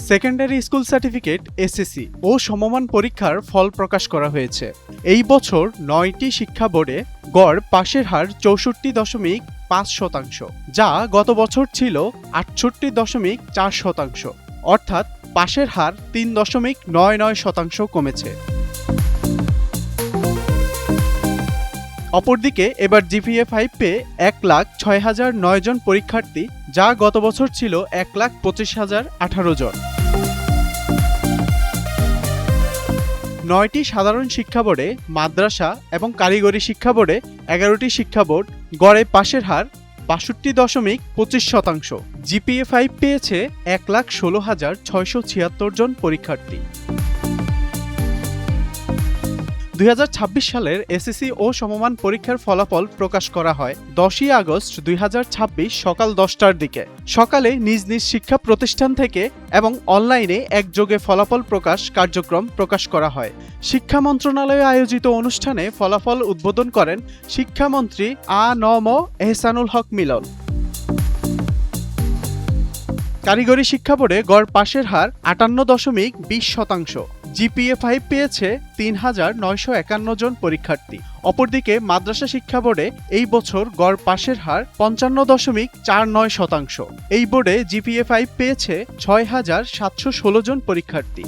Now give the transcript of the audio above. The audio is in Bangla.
সেকেন্ডারি স্কুল সার্টিফিকেট এসএসসি ও সমমান পরীক্ষার ফল প্রকাশ করা হয়েছে। এই বছর 9টি শিক্ষা বোর্ডে গড় পাশের হার 64.5%, যা গত বছর ছিল 68.4%, অর্থাৎ পাশের হার 3.99% কমেছে। অপরদিকে এবার জিপিএ-5 পেয়ে 1,06,009 জন পরীক্ষার্থী, যা গত বছর ছিল 1,25,018 জন। 9টি সাধারণ শিক্ষা বোর্ডে, মাদ্রাসা এবং কারিগরি শিক্ষা বোর্ডে 11টি শিক্ষা বোর্ড গড়ে পাশের হার 62.25%। জিপিএ-5 পেয়েছে 1,16,676 জন পরীক্ষার্থী। 2026 সালের এসএসসি ও সমমান পরীক্ষার ফলাফল প্রকাশ করা হয় 10ই আগস্ট 2026 সকাল 10টার দিকে। সকালে নিজ নিজ শিক্ষা প্রতিষ্ঠান থেকে এবং অনলাইনে একযোগে ফলাফল প্রকাশ কার্যক্রম প্রকাশ করা হয়। শিক্ষা মন্ত্রণালয়ে আয়োজিত অনুষ্ঠানে ফলাফল উদ্বোধন করেন শিক্ষামন্ত্রী আ.ন.ম এহসানুল হক মিলন। কারিগরি শিক্ষা বোর্ডে গড় পাশের হার 58.20%। জিপিএ-5 পেয়েছে 3,951 জন পরীক্ষার্থী। অপরদিকে মাদ্রাসা শিক্ষা বোর্ডে এই বছর গড় পাশের হার 55.49%। এই বোর্ডে জিপিএ-5 পেয়েছে 6,716 জন পরীক্ষার্থী।